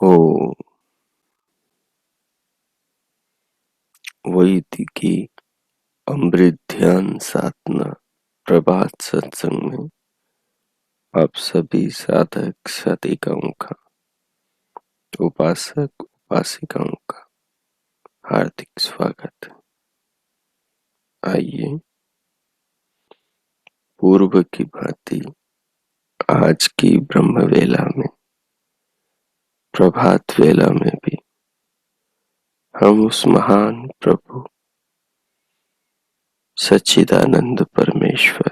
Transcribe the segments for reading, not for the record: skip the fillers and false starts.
ओ वही थी कि अमृत ध्यान साधना प्रभात सत्संग में आप सभी साधक साधिकाओं का, उपासक उपासिकाओं का हार्दिक स्वागत है। आइए पूर्व की भांति आज की ब्रह्म वेला में, प्रभात वेला में भी हम उस महान प्रभु सच्चिदानंद परमेश्वर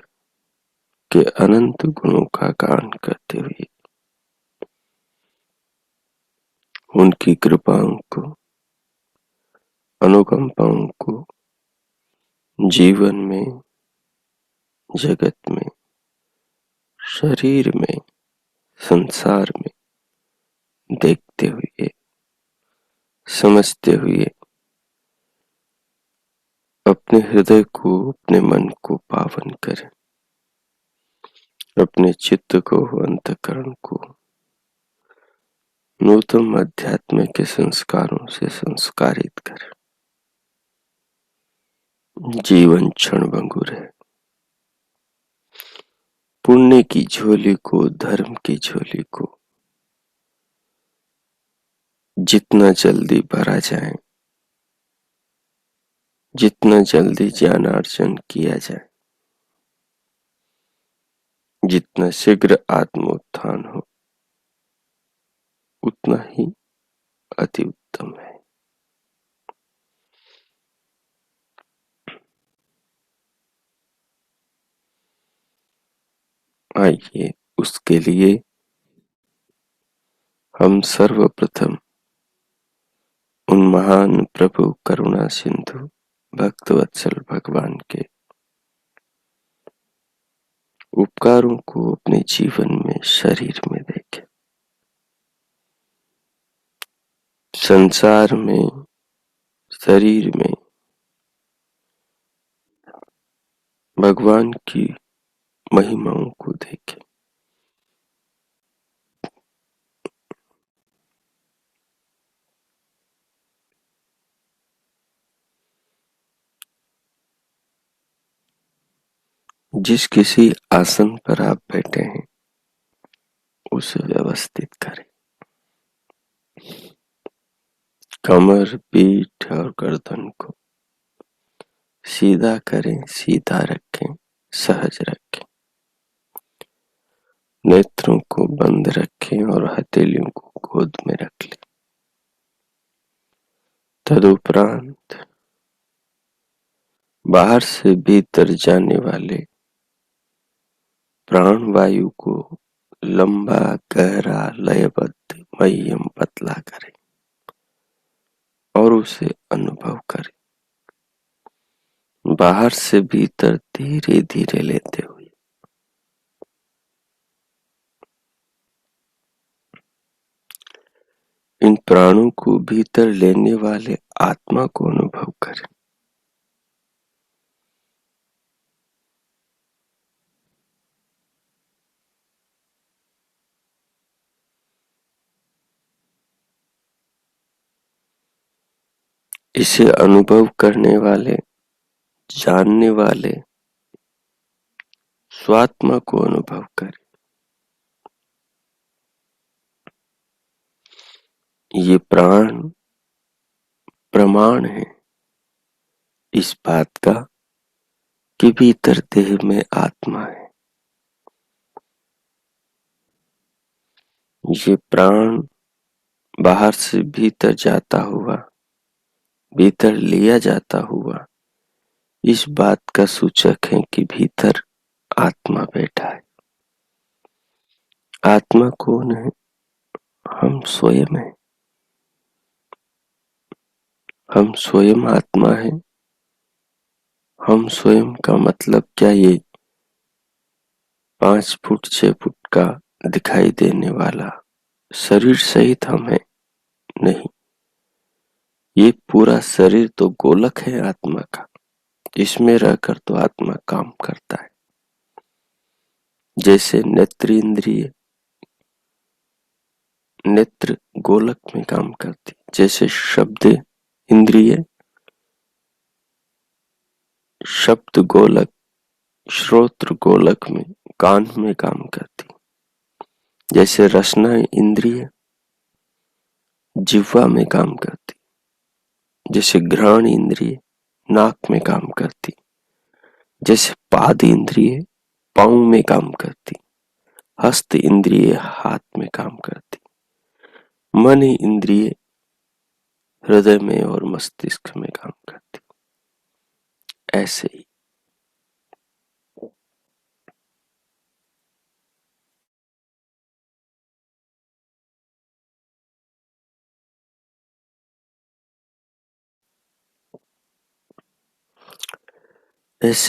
के अनंत गुणों का गान करते हुए उनकी कृपाओं को, अनुकंपाओं को जीवन में, जगत में, शरीर में, संसार में देखते हुए, समझते हुए अपने हृदय को, अपने मन को पावन करें, अपने चित्त को, अंतःकरण को नूतन अध्यात्म के संस्कारों से संस्कारित करें। जीवन क्षणभंगुर है। पुण्य की झोली को, धर्म की झोली को जितना जल्दी भरा जाए, जितना जल्दी ज्ञानार्जन किया जाए, जितना शीघ्र आत्मोत्थान हो, उतना ही अति उत्तम है। आइए उसके लिए हम सर्वप्रथम उन महान प्रभु करुणा सिंधु भक्तवत्सल भगवान के उपकारों को अपने जीवन में, शरीर में देखें। संसार में, शरीर में भगवान की महिमाओं को देखें। जिस किसी आसन पर आप बैठे हैं उसे व्यवस्थित करें। कमर, पीठ और गर्दन को सीधा करें, सीधा रखें, सहज रखें। नेत्रों को बंद रखें और हथेलियों को गोद में रख लें। तदुपरांत बाहर से भीतर जाने वाले प्राण वायु को लंबा, गहरा, लयबद्ध, मह्यम पतला करें और उसे अनुभव करें। बाहर से भीतर धीरे धीरे लेते हुए इन प्राणों को भीतर लेने वाले आत्मा को अनुभव करें। इसे अनुभव करने वाले, जानने वाले स्वात्मा को अनुभव करें। ये प्राण प्रमाण है इस बात का कि भीतर देह में आत्मा है। ये प्राण बाहर से भीतर जाता हुआ, भीतर लिया जाता हुआ इस बात का सूचक है कि भीतर आत्मा बैठा है। आत्मा कौन है? हम स्वयं हैं। हम स्वयं आत्मा है। हम स्वयं का मतलब क्या? ये 5 फुट 6 फुट का दिखाई देने वाला शरीर सहित हम हैं? नहीं, ये पूरा शरीर तो गोलक है आत्मा का। इसमें रहकर तो आत्मा काम करता है। जैसे नेत्र इंद्रिय नेत्र गोलक में काम करती, जैसे शब्द इंद्रिय शब्द गोलक श्रोत्र गोलक में कान में काम करती, जैसे रसना इंद्रिय जिह्वा में काम करती, जैसे घ्राण इंद्रिय नाक में काम करती, जैसे पाद इंद्रिय पाँव में काम करती, हस्त इंद्रिय हाथ में काम करती, मन इंद्रिय हृदय में और मस्तिष्क में काम करती। ऐसे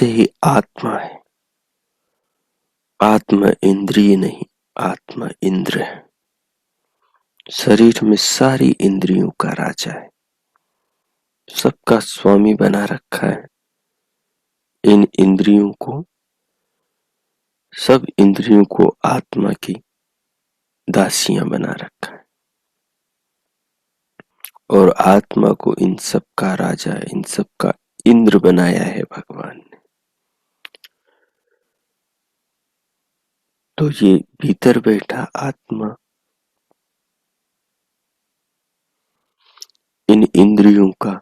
ही आत्मा है। आत्मा इंद्रिय नहीं, आत्मा इंद्र है। शरीर में सारी इंद्रियों का राजा है, सबका स्वामी बना रखा है। इन इंद्रियों को सब इंद्रियों को आत्मा की दासियां बना रखा है और आत्मा को इन सब का राजा, इन सब का इंद्र बनाया है भगवान ने। तो ये भीतर बैठा आत्मा इन इंद्रियों का,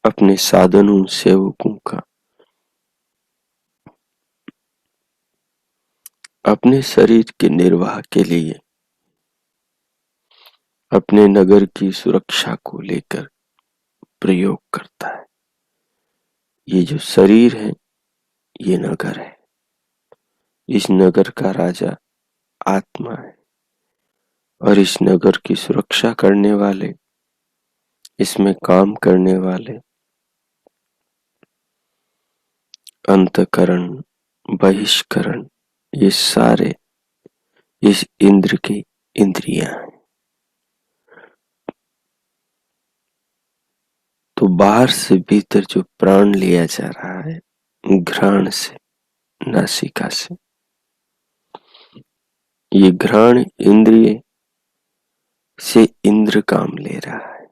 अपने साधनों सेवकों का, अपने शरीर के निर्वाह के लिए, अपने नगर की सुरक्षा को लेकर प्रयोग करता है। ये जो शरीर है ये नगर है, इस नगर का राजा आत्मा है और इस नगर की सुरक्षा करने वाले, इसमें काम करने वाले अंतःकरण बहिष्करण, ये सारे इस इंद्र की इंद्रियां हैं। तो बाहर से भीतर जो प्राण लिया जा रहा है घ्राण से, नासिका से, ये घ्राण इंद्रिय से इंद्र काम ले रहा है।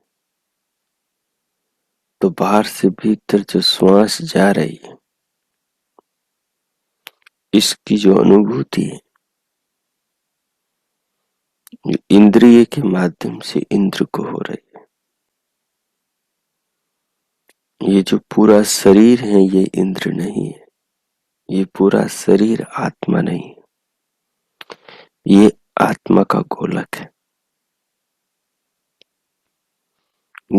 तो बाहर से भीतर जो श्वास जा रही है इसकी जो अनुभूति है इंद्रिय के माध्यम से इंद्र को हो रही है। ये जो पूरा शरीर है ये इंद्र नहीं है, ये पूरा शरीर आत्मा नहीं है, ये आत्मा का गोलक है।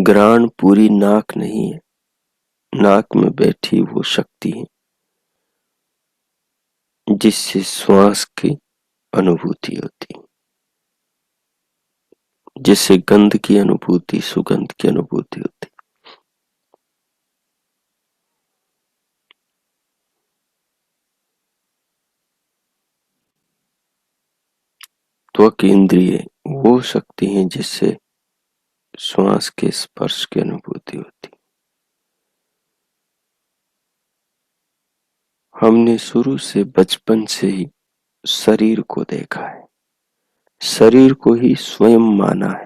घ्राण पूरी नाक नहीं है, नाक में बैठी वो शक्ति है जिससे श्वास की अनुभूति होती है, जिससे गंध की अनुभूति, सुगंध की अनुभूति होती। त्वक इंद्रिय वो शक्ति है जिससे श्वास के स्पर्श की अनुभूति होती। हमने शुरू से बचपन से ही शरीर को देखा है, शरीर को ही स्वयं माना है,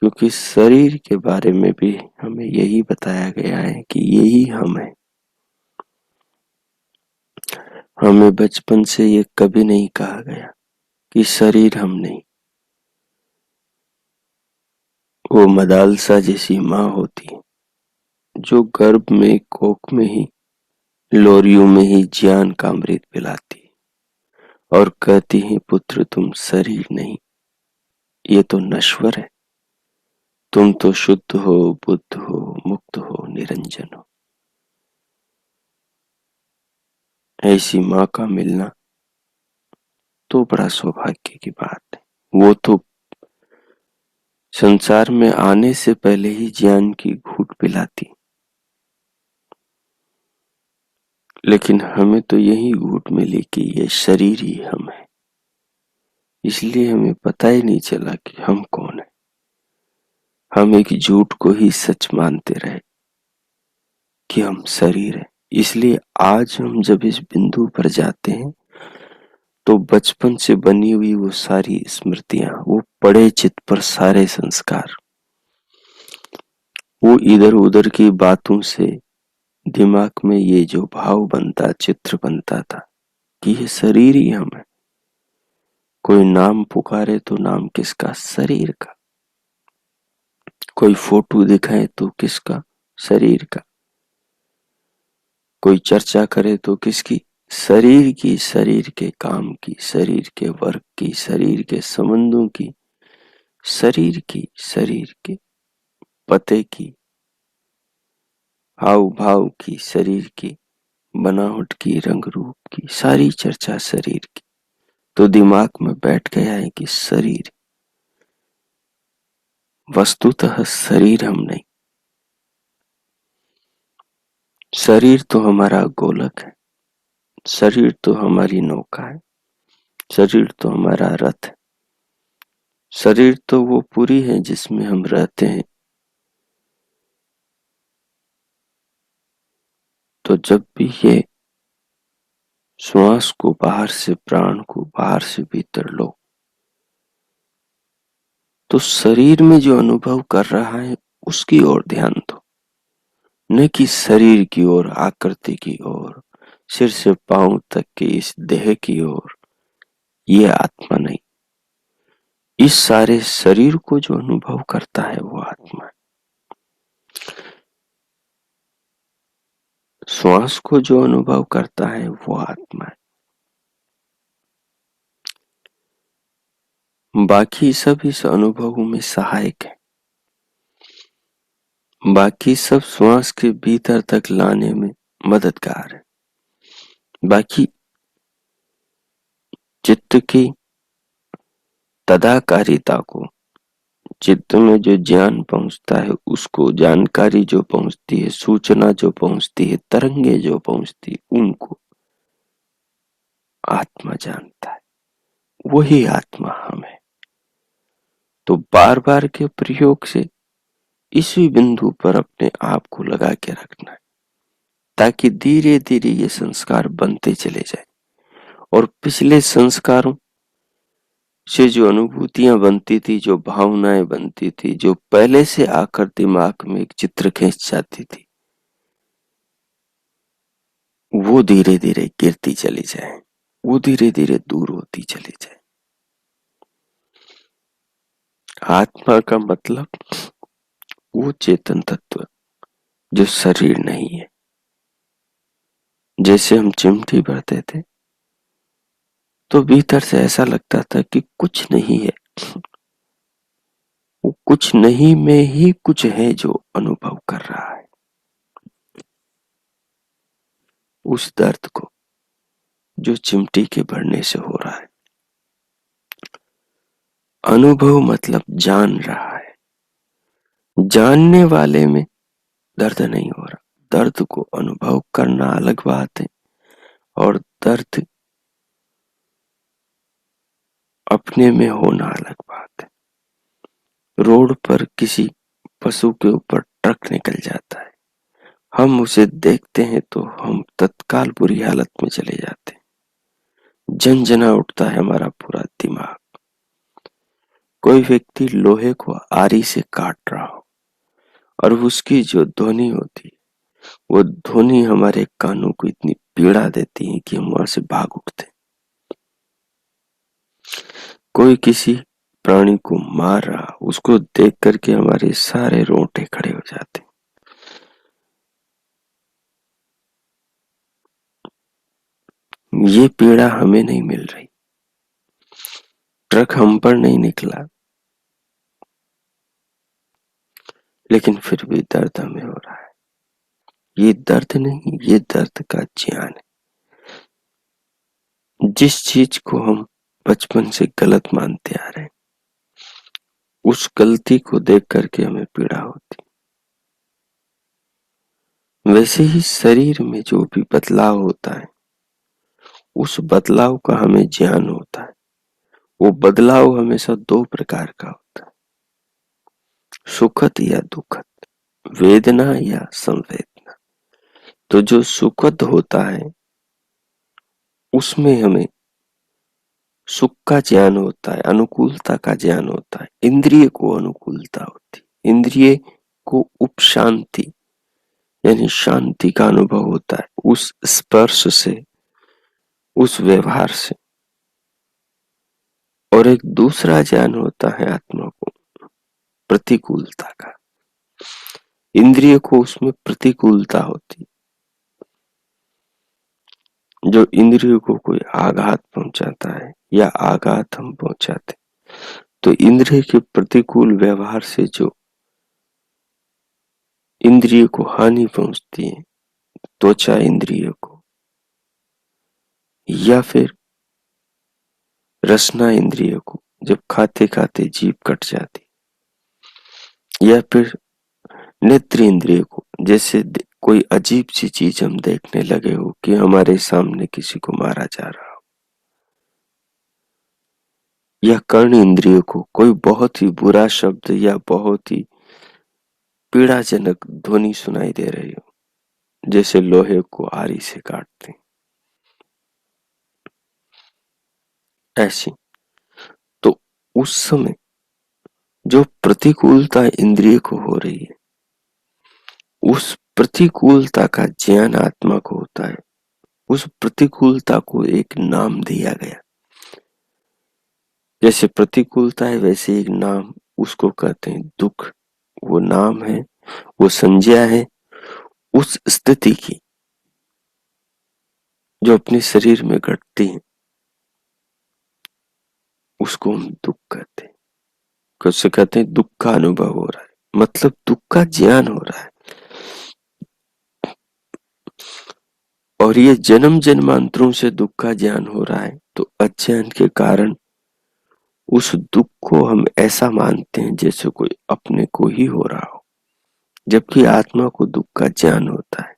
क्योंकि शरीर के बारे में भी हमें यही बताया गया है कि यही हम है। हमें बचपन से ये कभी नहीं कहा गया कि शरीर हम नहीं। वो मदालसा जैसी माँ होती है जो गर्भ में कोख में ही लोरियों में ही ज्ञान का अमृत पिलाती और कहती है पुत्र तुम शरीर नहीं, ये तो नश्वर है, तुम तो शुद्ध हो, बुद्ध हो, मुक्त हो, निरंजन हो। ऐसी माँ का मिलना तो बड़ा सौभाग्य की बात है। वो तो संसार में आने से पहले ही ज्ञान की घूंट पिलाती, लेकिन हमें तो यही घूंट मिली कि ये शरीर ही हम है, इसलिए हमें पता ही नहीं चला कि हम कौन है। हम एक झूठ को ही सच मानते रहे कि हम शरीर है। इसलिए आज हम जब इस बिंदु पर जाते हैं तो बचपन से बनी हुई वो सारी स्मृतियां, वो पड़े चित पर सारे संस्कार, वो इधर उधर की बातों से दिमाग में ये जो भाव बनता, चित्र बनता था कि ये शरीर ही हम है। कोई नाम पुकारे तो नाम किसका? शरीर का। कोई फोटो दिखाए तो किसका? शरीर का। कोई चर्चा करे तो किसकी? शरीर की, शरीर के काम की, शरीर के वर्क की, शरीर के संबंधों की, शरीर की, शरीर के पते की, हाव भाव की, शरीर की बनावट की, रंग रूप की, सारी चर्चा शरीर की। तो दिमाग में बैठ गया है कि शरीर, वस्तुतः शरीर हम नहीं। शरीर तो हमारा गोलक है, शरीर तो हमारी नौका है, शरीर तो हमारा रथ है, शरीर तो वो पूरी है जिसमें हम रहते हैं। तो जब भी ये श्वास को बाहर से, प्राण को बाहर से भीतर लो, तो शरीर में जो अनुभव कर रहा है उसकी ओर ध्यान दो, न कि शरीर की ओर, आकृति की ओर, सिर से पांव तक के इस देह की ओर। ये आत्मा नहीं। इस सारे शरीर को जो अनुभव करता है वो आत्मा है। श्वास को जो अनुभव करता है वो आत्मा है। बाकी सब इस अनुभव में सहायक है। बाकी सब श्वास के भीतर तक लाने में मददगार है। बाकी चित्त की तदाकारिता को, चित्त में जो ज्ञान पहुंचता है उसको, जानकारी जो पहुंचती है, सूचना जो पहुंचती है, तरंगे जो पहुंचती है, उनको आत्मा जानता है। वही आत्मा हम है। तो बार बार के प्रयोग से इसी बिंदु पर अपने आप को लगा के रखना है, ताकि धीरे धीरे ये संस्कार बनते चले जाए। और पिछले संस्कारों से जो अनुभूतियां बनती थी, जो भावनाएं बनती थी, जो पहले से आकर दिमाग में एक चित्र खींच जाती थी, वो धीरे धीरे गिरती चली जाए, वो धीरे धीरे दूर होती चली जाए। आत्मा का मतलब वो चेतन तत्व जो शरीर नहीं है। जैसे हम चिमटी भरते थे तो भीतर से ऐसा लगता था कि कुछ नहीं है, वो कुछ नहीं में ही कुछ है जो अनुभव कर रहा है। उस दर्द को जो चिमटी के भरने से हो रहा है। अनुभव मतलब जान रहा है। जानने वाले में दर्द नहीं हो रहा। दर्द को अनुभव करना अलग बात है, और दर्द अपने में होना अलग बात है। रोड पर किसी पशु के ऊपर ट्रक निकल जाता है, हम उसे देखते हैं तो हम तत्काल बुरी हालत में चले जाते हैं। झंझना उठता है हमारा पूरा दिमाग। कोई व्यक्ति लोहे को आरी से काट रहा हो और उसकी जो ध्वनि होती है, वो ध्वनि हमारे कानों को इतनी पीड़ा देती है कि हम वहां से भाग उठते हैं। कोई किसी प्राणी को मार रहा, उसको देख करके हमारे सारे रोंगटे खड़े हो जाते हैं। ये पीड़ा हमें नहीं मिल रही। ट्रक हम पर नहीं निकला, लेकिन फिर भी दर्द हमें हो रहा है। ये दर्द नहीं, ये दर्द का ज्ञान है। जिस चीज को हम बचपन से गलत मानते आ रहे हैं, उस गलती को देख करके हमें पीड़ा होती। वैसे ही शरीर में जो भी बदलाव होता है, उस बदलाव का हमें ज्ञान होता है। वो बदलाव हमेशा दो प्रकार का होता है, सुखद या दुखद, वेदना या संवेदना। तो जो सुखद होता है उसमें हमें सुख का ज्ञान होता है, अनुकूलता का ज्ञान होता है। इंद्रिय को अनुकूलता होती, इंद्रिय को उपशांति यानी शांति का अनुभव होता है उस स्पर्श से, उस व्यवहार से। और एक दूसरा ज्ञान होता है आत्मा को प्रतिकूलता का। इंद्रिय को उसमें प्रतिकूलता होती, जो इंद्रियों को कोई आघात पहुंचाता है या आघात हम पहुंचाते, तो इंद्रिय के प्रतिकूल व्यवहार से जो इंद्रिय को हानि पहुंचती है, त्वचा इंद्रिय को, या फिर रसना इंद्रिय को जब खाते खाते जीभ कट जाती, या फिर नेत्र इंद्रिय को, जैसे कोई अजीब सी चीज हम देखने लगे हो कि हमारे सामने किसी को मारा जा रहा हो, या कर्ण इंद्रिय को कोई बहुत ही बुरा शब्द या बहुत ही पीड़ाजनक ध्वनि सुनाई दे रही हो, जैसे लोहे को आरी से काटते, ऐसी। तो उस समय जो प्रतिकूलता इंद्रिय को हो रही है, उस प्रतिकूलता का ज्ञान आत्मा को होता है। उस प्रतिकूलता को एक नाम दिया गया, जैसे प्रतिकूलता है वैसे एक नाम उसको कहते हैं दुख। वो नाम है, वो संज्ञा है उस स्थिति की जो अपने शरीर में घटती है, उसको हम दुख कहते हैं। कैसे कहते हैं? दुख का अनुभव हो रहा है, मतलब दुख का ज्ञान हो रहा है। और ये जन्म जन्मांतरों से दुख का ज्ञान हो रहा है, तो अज्ञान के कारण उस दुख को हम ऐसा मानते हैं जैसे कोई अपने को ही हो रहा हो, जबकि आत्मा को दुख का ज्ञान होता है।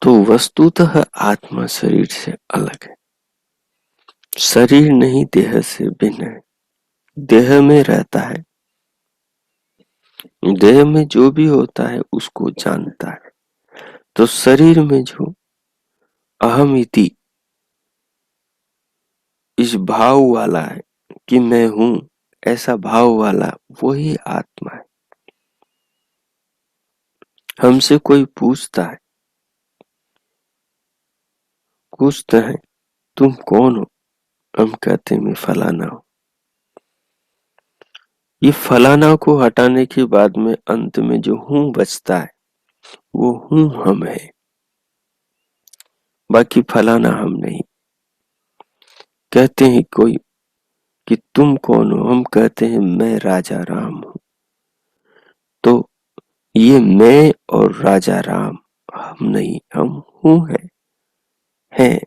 तो वस्तुतः आत्मा शरीर से अलग है। शरीर नहीं देह से भिन्न है, देह में रहता है, देह में जो भी होता है उसको जानता है। तो शरीर में जो अहम इति इस भाव वाला है कि मैं हूं, ऐसा भाव वाला वही आत्मा है। हमसे कोई पूछता है तुम कौन हो, हम कहते हैं मैं फलाना हूं। ये फलाना को हटाने के बाद में अंत में जो हूं बचता है, वो हूं हम है, बाकी फलाना हम नहीं। कहते हैं कोई कि तुम कौन हो, हम कहते हैं मैं राजा राम हूं। तो ये मैं और राजा राम हम नहीं, हम हूं है।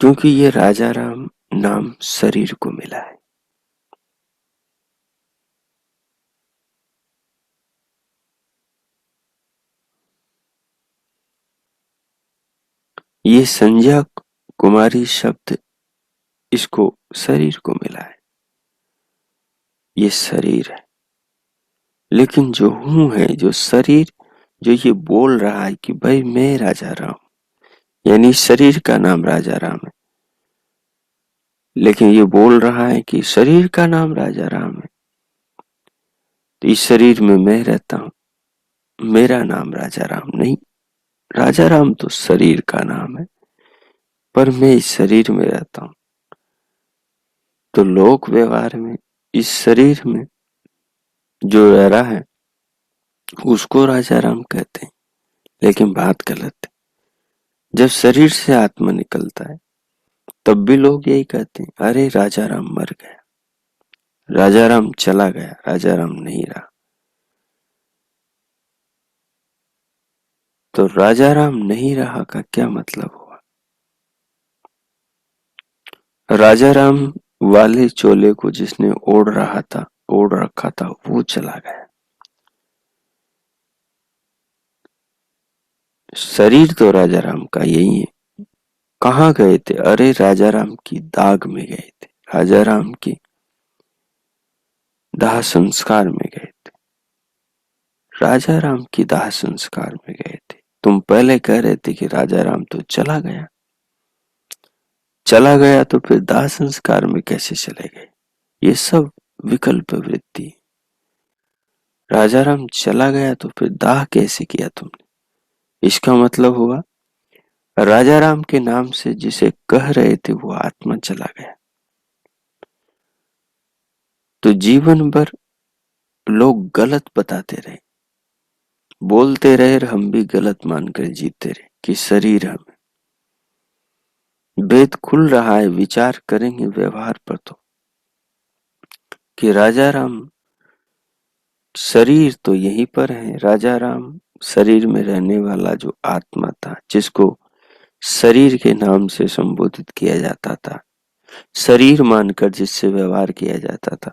क्योंकि ये राजा राम नाम शरीर को मिला है। ये संज्ञा कुमारी शब्द इसको शरीर को मिला है, ये शरीर है। लेकिन जो हूं है, जो शरीर, जो ये बोल रहा है कि भाई मैं राजा राम, यानी शरीर का नाम राजा राम है, लेकिन ये बोल रहा है कि शरीर का नाम राजा राम है। तो इस शरीर में मैं रहता हूं, मेरा नाम राजा राम नहीं। राजा राम तो शरीर का नाम है, पर मैं इस शरीर में रहता हूं। तो लोक व्यवहार में इस शरीर में जो रह रहा है उसको राजा राम कहते हैं, लेकिन बात गलत है। जब शरीर से आत्मा निकलता है तब भी लोग यही कहते हैं, अरे राजा राम मर गया, राजा राम चला गया, राजा राम नहीं रहा। तो राजा राम नहीं रहा का क्या मतलब हुआ? राजा राम वाले चोले को जिसने ओढ़ रहा था, ओढ़ रखा था, वो चला गया। शरीर तो राजा राम का यही है। कहाँ गए थे? अरे राजा राम की दाग में गए थे, राजा राम की दाह संस्कार में गए थे। राजा राम की दाह संस्कार में गए थे। तुम पहले कह रहे थे कि राजा राम तो चला गया तो फिर दाह संस्कार में कैसे चले गए? ये सब विकल्प वृत्ति। राजा राम चला गया तो फिर दाह कैसे किया तुमने? इसका मतलब हुआ राजा राम के नाम से जिसे कह रहे थे वो आत्मा चला गया। तो जीवन भर लोग गलत बताते रहे, बोलते रहे और हम भी गलत मानकर जीते रहे कि शरीर हम। भेद खुल रहा है, विचार करेंगे व्यवहार पर तो, कि राजा राम शरीर तो यहीं पर है। राजा राम शरीर में रहने वाला जो आत्मा था, जिसको शरीर के नाम से संबोधित किया जाता था, शरीर मानकर जिससे व्यवहार किया जाता था,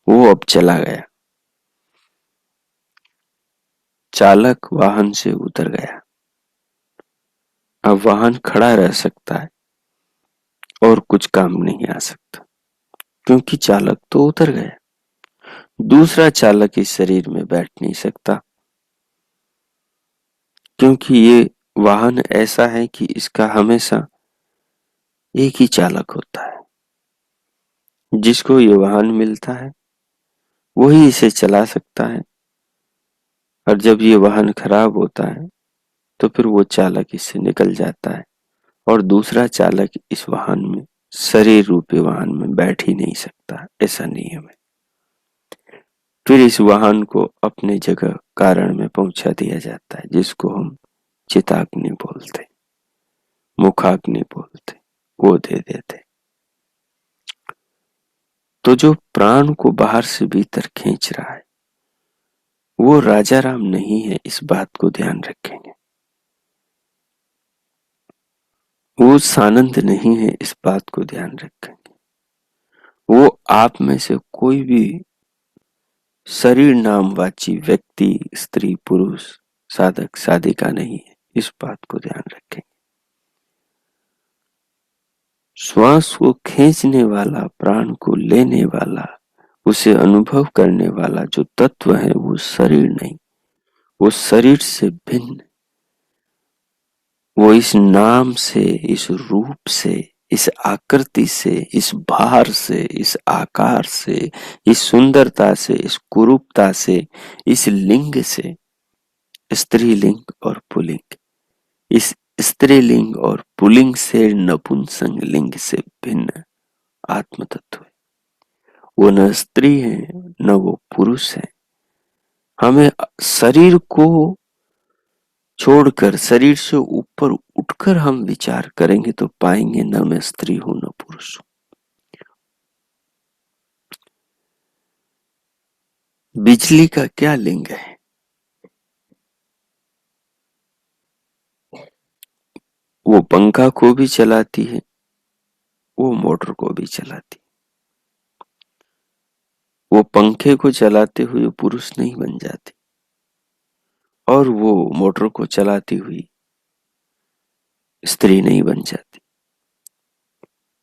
वो अब चला गया। चालक वाहन से उतर गया। अब वाहन खड़ा रह सकता है और कुछ काम नहीं आ सकता, क्योंकि चालक तो उतर गया। दूसरा चालक इस शरीर में बैठ नहीं सकता, क्योंकि ये वाहन ऐसा है कि इसका हमेशा एक ही चालक होता है। जिसको ये वाहन मिलता है वही इसे चला सकता है, और जब ये वाहन खराब होता है तो फिर वो चालक इससे निकल जाता है और दूसरा चालक इस वाहन में, शरीर रूपी वाहन में बैठ ही नहीं सकता। ऐसा नियम है। फिर इस वाहन को अपने जगह कारण में पहुंचा दिया जाता है, जिसको हम चिताग्नि बोलते, मुखाग्नि बोलते, वो दे देते। तो जो प्राण को बाहर से भीतर खींच रहा है वो राजा राम नहीं है, इस बात को ध्यान रखेंगे। वो सानंद नहीं है, इस बात को ध्यान रखेंगे। वो आप में से कोई भी शरीर नामवाची व्यक्ति, स्त्री पुरुष, साधक साधिका नहीं है, इस बात को ध्यान रखें। श्वास को खींचने वाला, प्राण को लेने वाला, उसे अनुभव करने वाला जो तत्व है वो शरीर नहीं, वो शरीर से भिन्न। वो इस नाम से, इस रूप से, इस आकृति से, इस भार से, इस आकार से, इस सुंदरता से, इस कुरूपता से, इस लिंग से, स्त्रीलिंग और पुल्लिंग, इस स्त्रीलिंग और पुल्लिंग से, नपुंसक लिंग से भिन्न आत्म तत्व है। वो न स्त्री है न वो पुरुष है। हमें शरीर को छोड़कर, शरीर से ऊपर उठकर हम विचार करेंगे तो पाएंगे न मैं स्त्री हूं न पुरुष हूं। बिजली का क्या लिंग है? वो पंखा को भी चलाती है, वो मोटर को भी चलाती। वो पंखे को चलाते हुए पुरुष नहीं बन जाती और वो मोटर को चलाती हुई स्त्री नहीं बन जाती।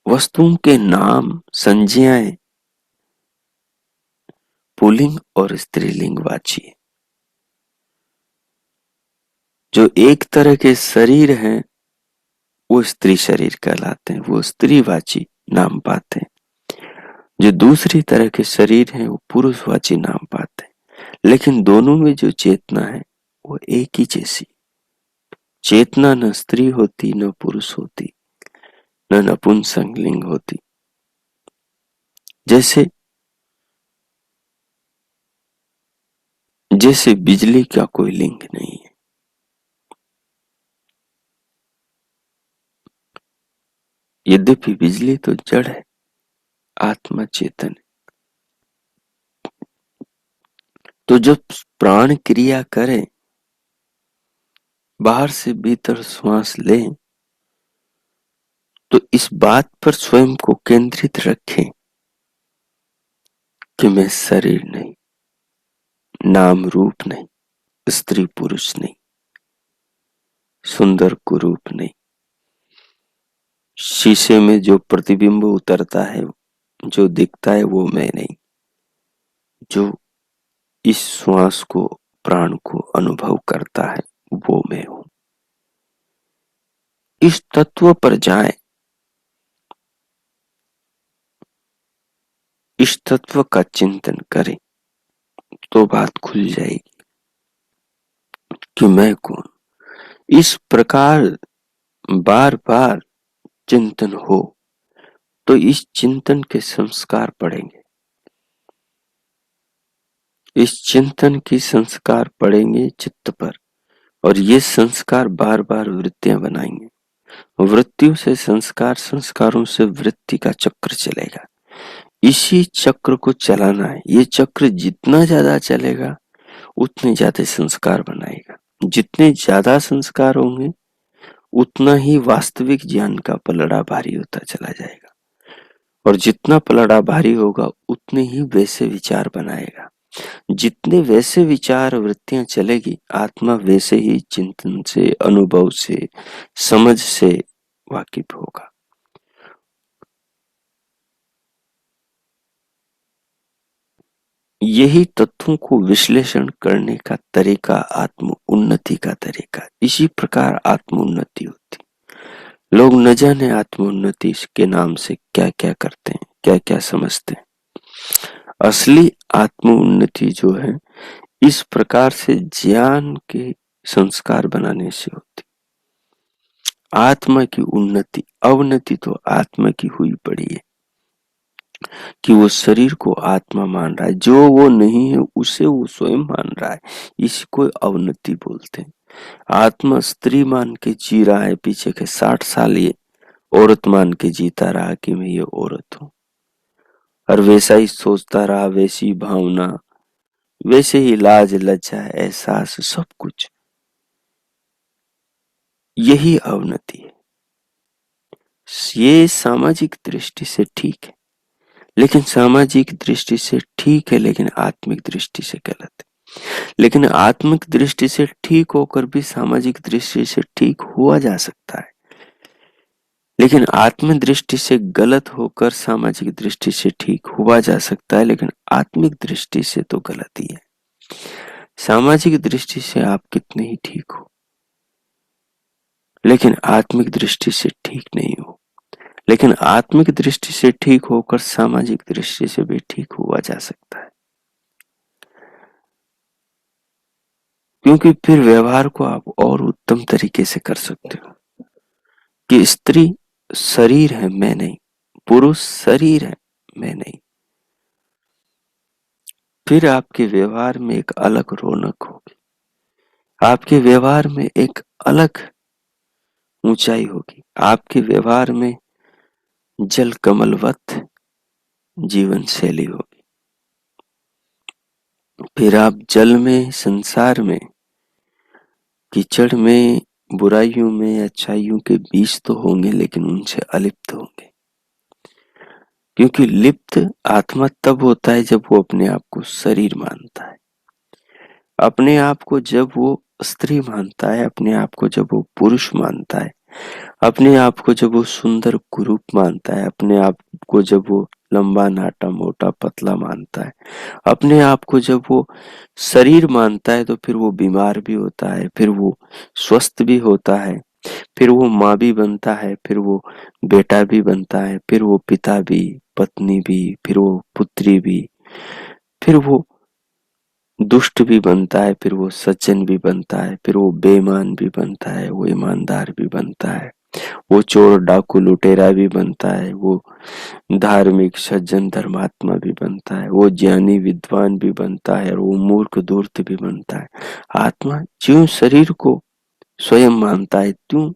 वस्तुओं के नाम, संज्ञाएं पुल्लिंग और स्त्रीलिंग वाची है। जो एक तरह के शरीर हैं वो स्त्री शरीर कहलाते हैं, वो स्त्रीवाची नाम पाते हैं। जो दूसरी तरह के शरीर हैं वो पुरुषवाची नाम पाते हैं। लेकिन दोनों में जो चेतना है वो एक ही जैसी। चेतना न स्त्री होती न पुरुष होती, न नपुंसक लिंग होती। जैसे जैसे बिजली का कोई लिंग नहीं है। यद्यपि बिजली तो जड़ है, आत्मा चेतन है। तो जब प्राण क्रिया करें, बाहर से भीतर श्वास लें, तो इस बात पर स्वयं को केंद्रित रखें कि मैं शरीर नहीं, नाम रूप नहीं, स्त्री पुरुष नहीं, सुंदर कुरूप नहीं। शीशे में जो प्रतिबिंब उतरता है, जो दिखता है वो मैं नहीं। जो इस श्वास को प्राण को अनुभव करता है वो मैं हूं। इस तत्व पर जाएं, इस तत्व का चिंतन करें तो बात खुल जाएगी कि मैं कौन। इस प्रकार बार बार चिंतन हो तो इस चिंतन के संस्कार पड़ेंगे, इस चिंतन की संस्कार पड़ेंगे चित्त पर, और ये संस्कार बार बार वृत्तियां बनाएंगे। वृत्तियों से संस्कार, संस्कारों से वृत्ति का चक्र चलेगा। इसी चक्र को चलाना है। ये चक्र जितना ज्यादा चलेगा उतने ज्यादा संस्कार बनाएगा। जितने ज्यादा संस्कार होंगे उतना ही वास्तविक ज्ञान का पलड़ा भारी होता चला जाएगा, और जितना पलड़ा भारी होगा उतने ही वैसे विचार बनाएगा। जितने वैसे विचार वृत्तियां चलेगी, आत्मा वैसे ही चिंतन से, अनुभव से, समझ से वाकिफ होगा। यही तत्वों को विश्लेषण करने का तरीका, आत्म उन्नति का तरीका। इसी प्रकार आत्म उन्नति होती। लोग न जाने आत्म उन्नति के नाम से क्या क्या करते हैं, क्या क्या समझते हैं। असली आत्म उन्नति जो है इस प्रकार से ज्ञान के संस्कार बनाने से होती। आत्मा की उन्नति, अवनति तो आत्मा की हुई पड़ी है कि वो शरीर को आत्मा मान रहा है। जो वो नहीं है उसे वो स्वयं मान रहा है, इसी को अवनति बोलते हैं। आत्मा स्त्री मान के जी रहा है, पीछे के 60 साल ये औरत मान के जीता रहा कि मैं ये औरत हूं, और वैसा ही सोचता रहा, वैसी भावना, वैसे ही लाज लज्जा एहसास सब कुछ। यही अवनति है। ये सामाजिक दृष्टि से ठीक है, लेकिन सामाजिक दृष्टि से ठीक है, लेकिन आत्मिक दृष्टि से गलत है। लेकिन आत्मिक दृष्टि से ठीक होकर भी सामाजिक दृष्टि से ठीक हुआ जा सकता है, लेकिन आत्मिक दृष्टि से गलत होकर सामाजिक दृष्टि से ठीक हुआ जा सकता है, लेकिन आत्मिक दृष्टि से तो गलत ही है। सामाजिक दृष्टि से आप कितने ही ठीक हो, लेकिन आत्मिक दृष्टि से ठीक नहीं हो। लेकिन आत्मिक दृष्टि से ठीक होकर सामाजिक दृष्टि से भी ठीक हुआ जा सकता है, क्योंकि फिर व्यवहार को आप और उत्तम तरीके से कर सकते हो कि स्त्री शरीर है, मैं नहीं, पुरुष शरीर है, मैं नहीं। फिर आपके व्यवहार में एक अलग रौनक होगी, आपके व्यवहार में एक अलग ऊंचाई होगी, आपके व्यवहार में जल कमलवत जीवन शैली होगी। फिर आप जल में, संसार में, कीचड़ में, बुराइयों में, अच्छाइयों के बीज तो होंगे, लेकिन उनसे अलिप्त होंगे। क्योंकि लिप्त आत्मा तब होता है जब वो अपने आप को शरीर मानता है, अपने आप को जब वो स्त्री मानता है, अपने आप को जब वो पुरुष मानता है, अपने आप को जब वो सुंदर कुरूप मानता है, अपने आप को जब वो लंबा नाटा मोटा पतला मानता है, अपने आप को जब वो शरीर मानता है, तो फिर वो बीमार भी होता है, फिर वो स्वस्थ भी होता है, फिर वो माँ भी बनता है, फिर वो बेटा भी बनता है, फिर वो पिता भी, पत्नी भी, फिर वो पुत्री भी, फिर वो दुष्ट भी बनता है, फिर वो सज्जन भी बनता है, फिर वो बेईमान भी बनता है, वो ईमानदार भी बनता है, वो चोर डाकू लुटेरा भी बनता है, वो धार्मिक सज्जन धर्मात्मा भी बनता है, वो ज्ञानी विद्वान भी बनता है, और वो मूर्ख धूर्त भी बनता है। आत्मा ज्यों शरीर को स्वयं मानता है त्यों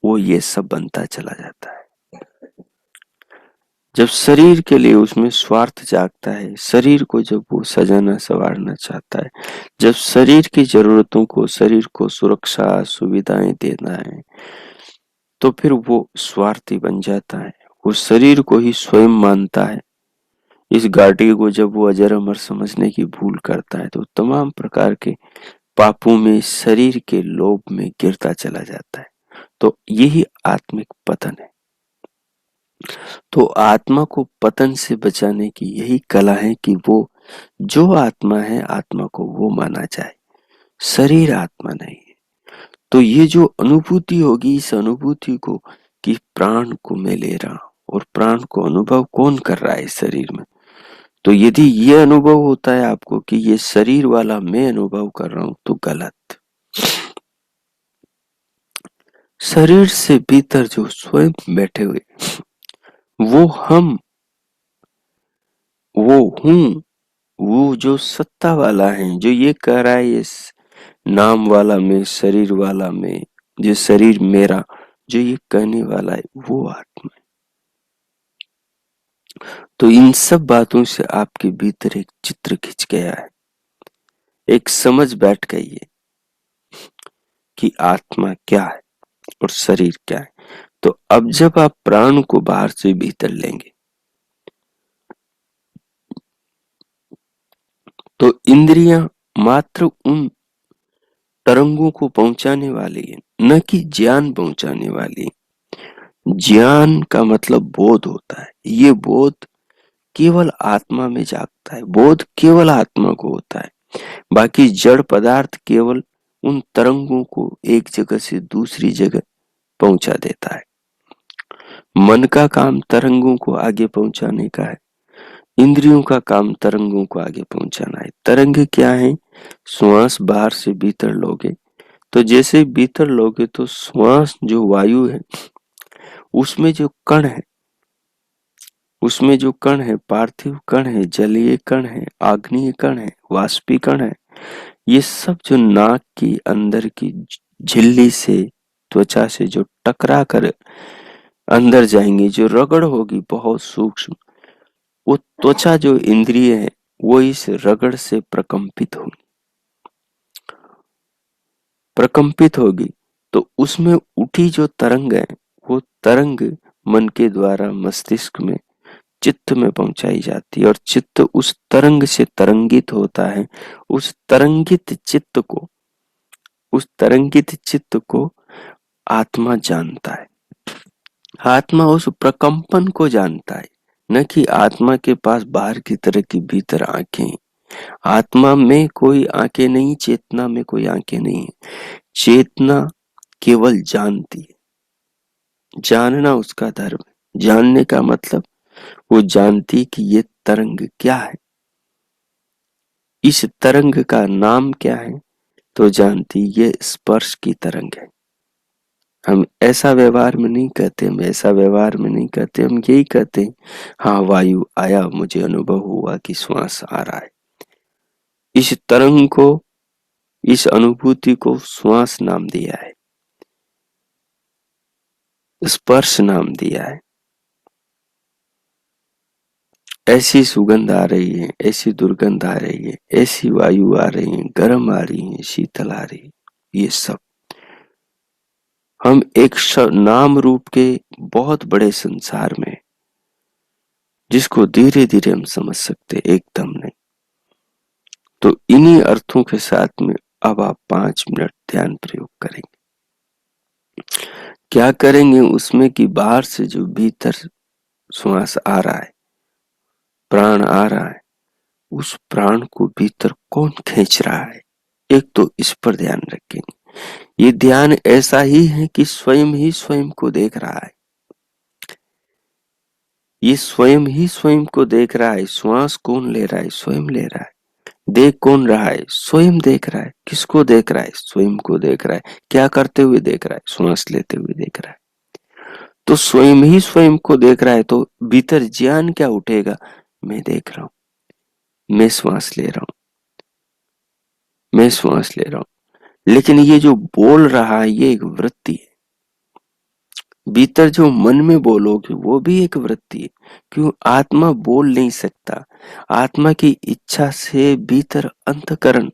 वो ये सब बनता चला जाता है। जब शरीर के लिए उसमें स्वार्थ जागता है, शरीर को जब वो सजाना संवारना चाहता है, जब शरीर की जरूरतों को, शरीर को सुरक्षा सुविधाएं देना है, तो फिर वो स्वार्थी बन जाता है। वो शरीर को ही स्वयं मानता है। इस गाड़ी को जब वो अजर अमर समझने की भूल करता है, तो तमाम प्रकार के पापों में, शरीर के लोभ में गिरता चला जाता है। तो यही आत्मिक पतन है। तो आत्मा को पतन से बचाने की यही कला है कि वो जो आत्मा है, आत्मा को वो माना जाए, शरीर आत्मा नहीं है। तो ये जो अनुभूति होगी, इस अनुभूति को कि प्राण को मैं ले रहा हूं, और प्राण को अनुभव कौन कर रहा है शरीर में। तो यदि ये अनुभव होता है आपको कि ये शरीर वाला मैं अनुभव कर रहा हूं, तो गलत। शरीर से भीतर जो स्वयं बैठे हुए, वो हम, वो हूं, वो जो सत्ता वाला है, जो ये कह रहा है, ये नाम वाला मैं, शरीर वाला मैं, जो शरीर मेरा, जो ये कहने वाला है, वो आत्मा है। तो इन सब बातों से आपके भीतर एक चित्र खिंच गया है, एक समझ बैठ गई है कि आत्मा क्या है और शरीर क्या है। तो अब जब आप प्राण को बाहर से भीतर लेंगे, तो इंद्रियां मात्र उन तरंगों को पहुंचाने वाली है, न कि ज्ञान पहुंचाने वाली है। ज्ञान का मतलब बोध होता है, ये बोध केवल आत्मा में जागता है, बोध केवल आत्मा को होता है। बाकी जड़ पदार्थ केवल उन तरंगों को एक जगह से दूसरी जगह पहुंचा देता है। मन का काम तरंगों को आगे पहुंचाने का है, इंद्रियों का काम तरंगों को आगे पहुंचाना है। तरंग क्या है? श्वास बाहर से भीतर लोगे, तो जैसे भीतर लोगे तो श्वास जो वायु है, उसमें जो कण है, उसमें जो कण है, पार्थिव कण है, जलीय कण है, आग्नेय कण है, वाष्पी कण है, ये सब जो नाक की अंदर की झिल्ली से, त्वचा से जो टकरा कर अंदर जाएंगे, जो रगड़ होगी बहुत सूक्ष्म, वो त्वचा जो इंद्रिय है, वो इस रगड़ से प्रकंपित होगी। तो उसमें उठी जो तरंग है, वो तरंग मन के द्वारा मस्तिष्क में, चित्त में पहुंचाई जाती है, और चित्त उस तरंग से तरंगित होता है। उस तरंगित चित्त को आत्मा जानता है। आत्मा उस प्रकंपन को जानता है, न कि आत्मा के पास बाहर की तरह की भीतर आंखें। आत्मा में कोई आंखें नहीं, चेतना में कोई आंखें नहीं है। चेतना केवल जानती है, जानना उसका धर्म है। जानने का मतलब वो जानती कि ये तरंग क्या है, इस तरंग का नाम क्या है, तो जानती ये स्पर्श की तरंग है। हम ऐसा व्यवहार में नहीं कहते, हम ऐसा व्यवहार में नहीं कहते, हम यही कहते हैं, हाँ वायु आया, मुझे अनुभव हुआ कि श्वास आ रहा है। इस तरंग को, इस अनुभूति को श्वास नाम दिया है, स्पर्श नाम दिया है। ऐसी सुगंध आ रही है, ऐसी दुर्गंध आ रही है, ऐसी वायु आ रही है, गर्म आ रही है, शीतल आ रही है, ये सब हम एक नाम रूप के बहुत बड़े संसार में, जिसको धीरे धीरे हम समझ सकते, एकदम नहीं। तो इन्हीं अर्थों के साथ में अब आप 5 मिनट ध्यान प्रयोग करेंगे। क्या करेंगे उसमें कि बाहर से जो भीतर श्वास आ रहा है, प्राण आ रहा है, उस प्राण को भीतर कौन खींच रहा है, एक तो इस पर ध्यान रखेंगे। ये ध्यान ऐसा ही है कि स्वयं ही स्वयं को देख रहा है, ये स्वयं ही स्वयं को देख रहा है। श्वास कौन ले रहा है? स्वयं ले रहा है। देख कौन रहा है? स्वयं देख रहा है। किसको देख रहा है? स्वयं को देख रहा है। क्या करते हुए देख रहा है? श्वास लेते हुए देख रहा है। तो स्वयं ही स्वयं को देख रहा है, तो भीतर ज्ञान क्या उठेगा? मैं देख रहा हूं, मैं श्वास ले रहा हूं, मैं श्वास ले रहा हूं। लेकिन ये जो बोल रहा है, ये एक वृत्ति है। भीतर जो मन में बोलोगे वो भी एक वृत्ति है। क्यों? आत्मा बोल नहीं सकता। आत्मा की इच्छा से भीतर अंतःकरण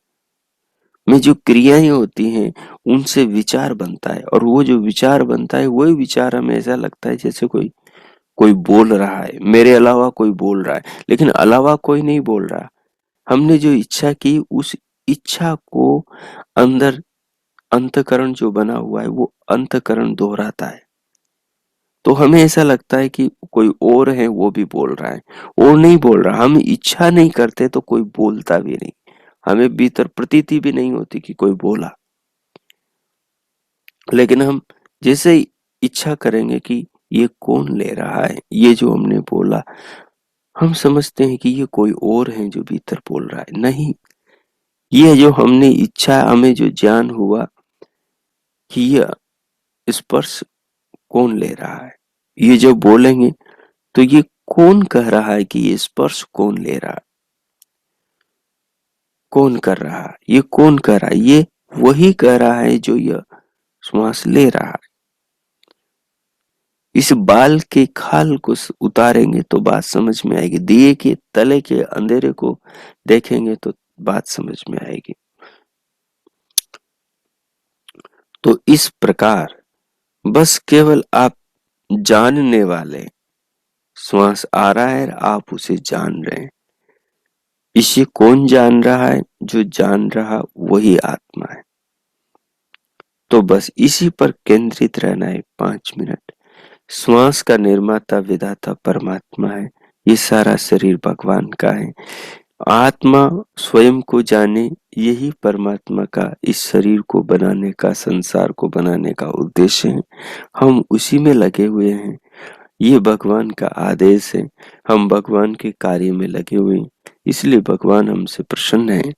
में जो क्रियाएं होती हैं, उनसे विचार बनता है, और वो जो विचार बनता है, वही विचार हमें ऐसा लगता है जैसे कोई कोई बोल रहा है, मेरे अलावा कोई बोल रहा है, लेकिन अलावा कोई नहीं बोल रहा। हमने जो इच्छा की, उस इच्छा को अंदर अंतःकरण जो बना हुआ है, वो अंतःकरण दोहराता है। तो हमें ऐसा लगता है कि कोई और है वो भी बोल रहा है, और नहीं बोल रहा। हम इच्छा नहीं करते तो कोई बोलता भी नहीं, हमें भीतर प्रतीति भी नहीं होती कि कोई बोला। लेकिन हम जैसे ही इच्छा करेंगे कि ये कौन ले रहा है, ये जो हमने बोला, हम समझते हैं कि ये कोई और है जो भीतर बोल रहा है। नहीं, ये जो हमने इच्छा, हमें जो ज्ञान हुआ कि यह स्पर्श कौन ले रहा है, ये जो बोलेंगे तो ये कौन कह रहा है कि ये स्पर्श कौन ले रहा है, कौन कर रहा है, ये कौन कह रहा है, ये वही कह रहा है जो यह श्वास ले रहा है। इस बाल के खाल को उतारेंगे तो बात समझ में आएगी, दिए के तले के अंधेरे को देखेंगे तो बात समझ में आएगी। तो इस प्रकार बस केवल आप जानने वाले, श्वास आ रहा है आप उसे जान रहे हैं। इसे कौन जान रहा है? जो जान रहा वही आत्मा है। तो बस इसी पर केंद्रित रहना है 5 मिनट। श्वास का निर्माता विधाता परमात्मा है, ये सारा शरीर भगवान का है। आत्मा स्वयं को जाने, यही परमात्मा का इस शरीर को बनाने का, संसार को बनाने का उद्देश्य है। हम उसी में लगे हुए हैं, ये भगवान का आदेश है। हम भगवान के कार्य में लगे हुए हैं, इसलिए भगवान हमसे प्रसन्न है।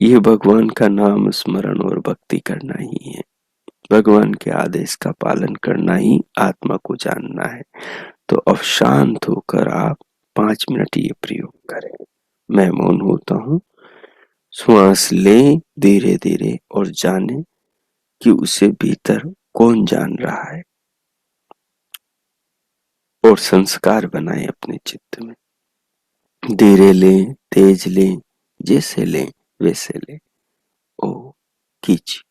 ये भगवान का नाम स्मरण और भक्ति करना ही है, भगवान के आदेश का पालन करना ही आत्मा को जानना है। तो अब शांत होकर आप 5 मिनट ये प्रयोग करें। मैं मौन होता हूँ। श्वास लें धीरे धीरे और जाने कि उसे भीतर कौन जान रहा है, और संस्कार बनाए अपने चित्त में। धीरे लें, तेज लें, जैसे लें वैसे लें। ओ कीजिए।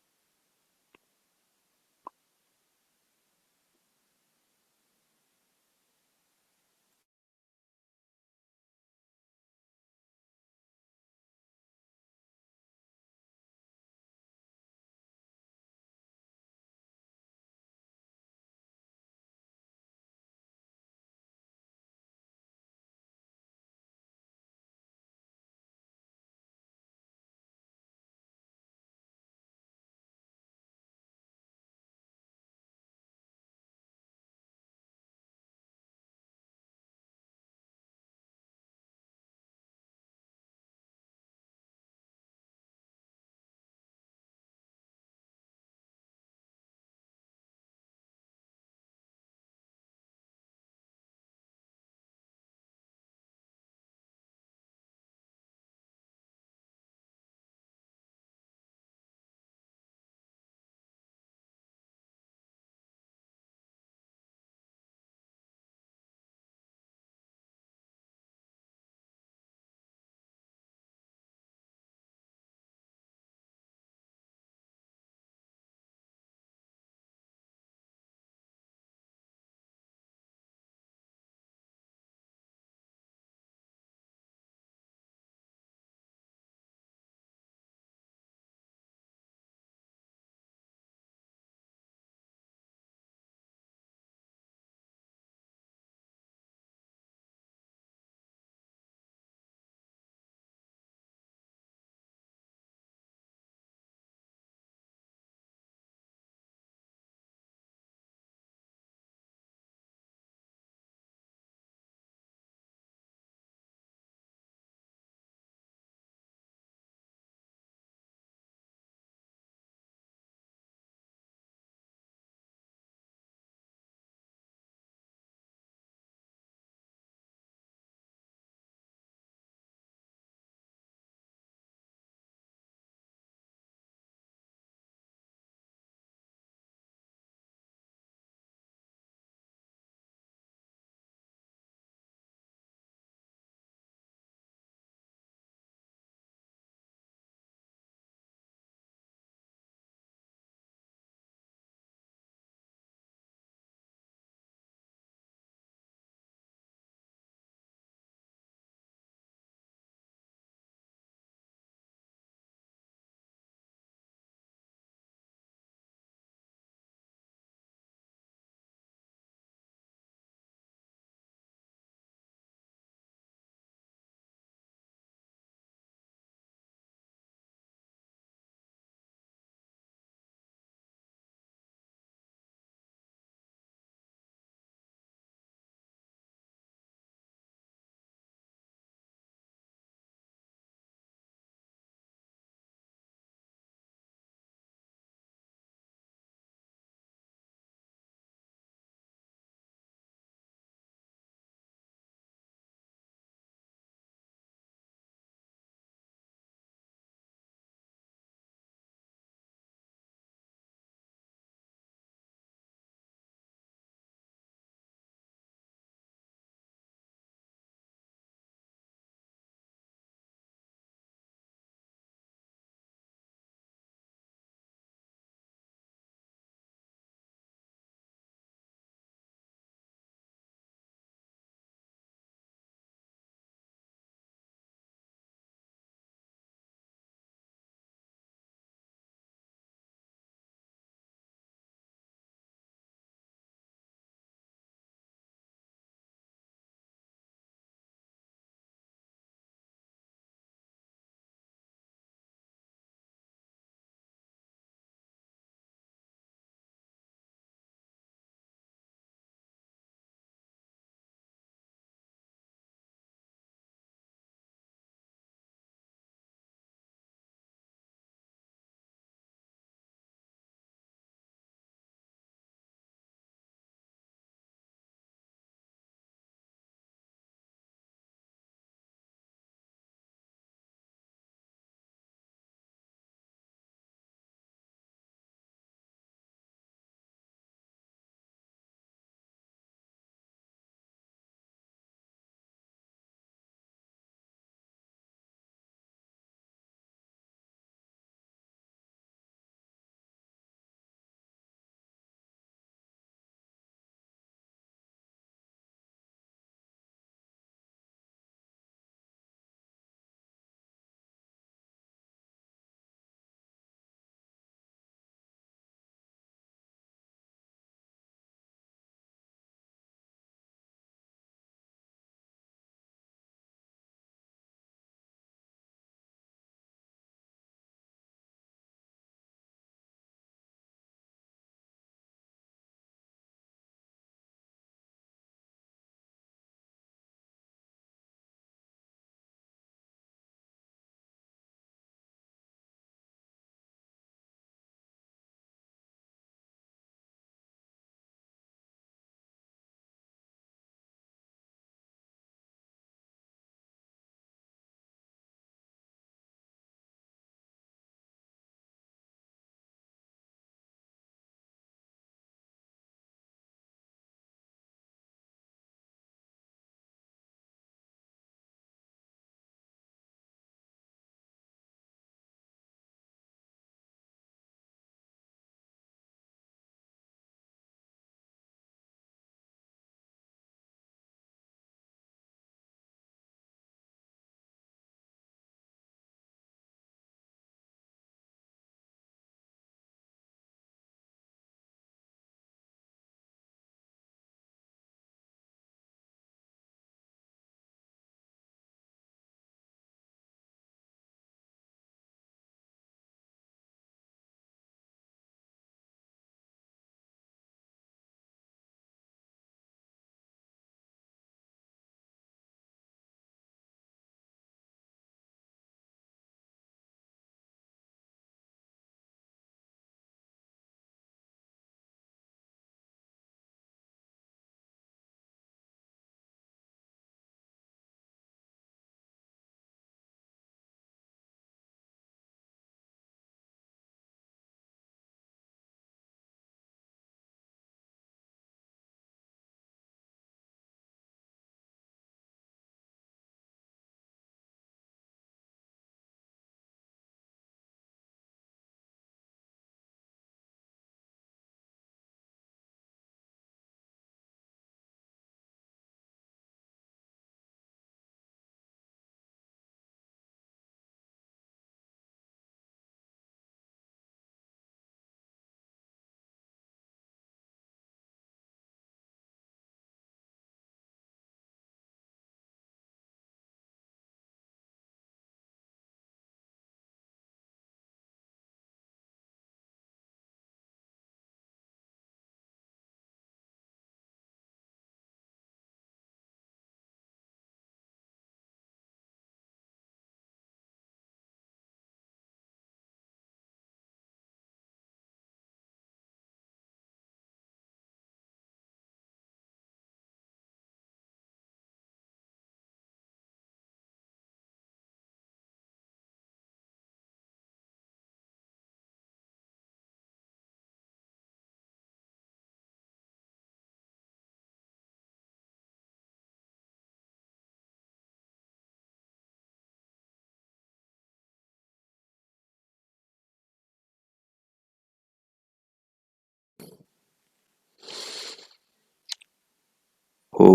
ओ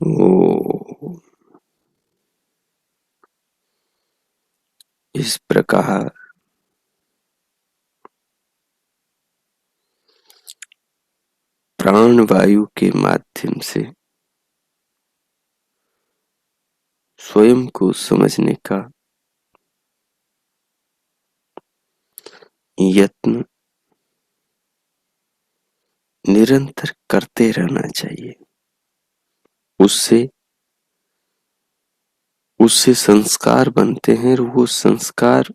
ओ इस प्रकार प्राण वायु के माध्यम से स्वयं को समझने का यत्न निरंतर करते रहना चाहिए। उससे उससे संस्कार बनते हैं और वो संस्कार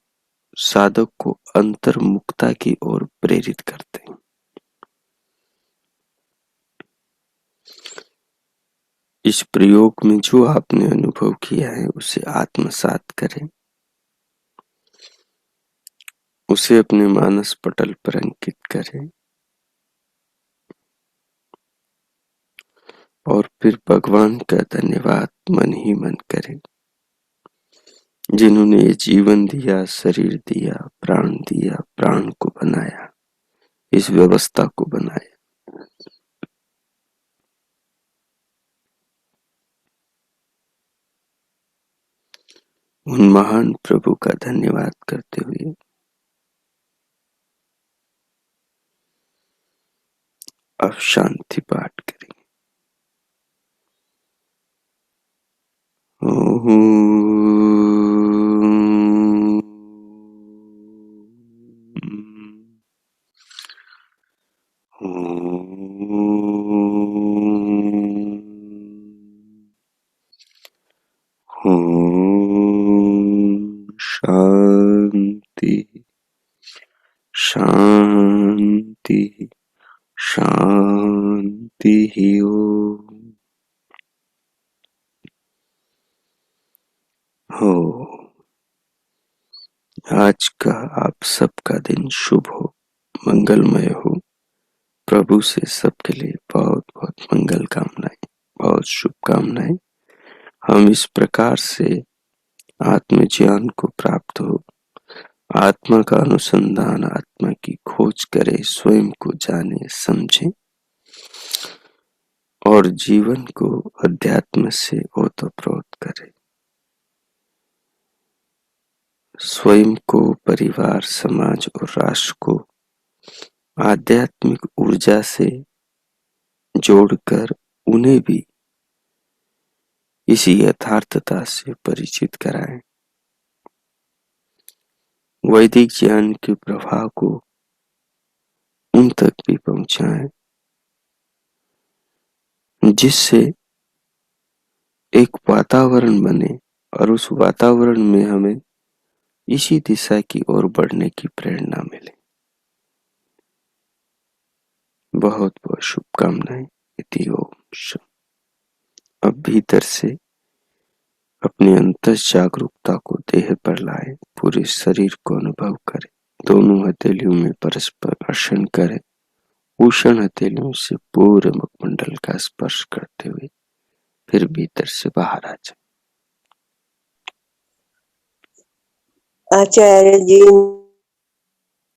साधक को अंतर्मुखता की ओर प्रेरित करते हैं। इस प्रयोग में जो आपने अनुभव किया है उसे आत्मसात करें, उसे अपने मानस पटल पर अंकित करें और फिर भगवान का धन्यवाद मन ही मन करें, जिन्होंने ये जीवन दिया, शरीर दिया, प्राण को बनाया, इस व्यवस्था को बनाया। उन महान प्रभु का धन्यवाद करते हुए अब शांति पाठ करें। शांति शांति शांति ओम। हो आज का आप सबका दिन शुभ हो, मंगलमय हो। प्रभु से सबके लिए बहुत बहुत मंगल कामनाएं, बहुत शुभकामनाएं। हम इस प्रकार से आत्मज्ञान को प्राप्त हो, आत्मा का अनुसंधान, आत्मा की खोज करें, स्वयं को जाने समझें और जीवन को अध्यात्म से ओतप्रोत करें। स्वयं को, परिवार, समाज और राष्ट्र को आध्यात्मिक ऊर्जा से जोड़कर उन्हें भी इसी यथार्थता से परिचित कराएं। वैदिक ज्ञान के प्रभाव को उन तक भी पहुंचाएं, जिससे एक वातावरण बने और उस वातावरण में हमें इसी दिशा की ओर बढ़ने की प्रेरणा मिले। बहुत बहुत शुभकामनाएं। इति ओम। अब भीतर से अपनी अंतस जागरूकता को देह पर लाए, पूरे शरीर को अनुभव करें। दोनों हथेलियों में परस्पर स्पर्शन करें। उष्ण हथेलियों से पूरे मुखमंडल का स्पर्श करते हुए फिर भीतर से बाहर आ जाए। आचार्य जी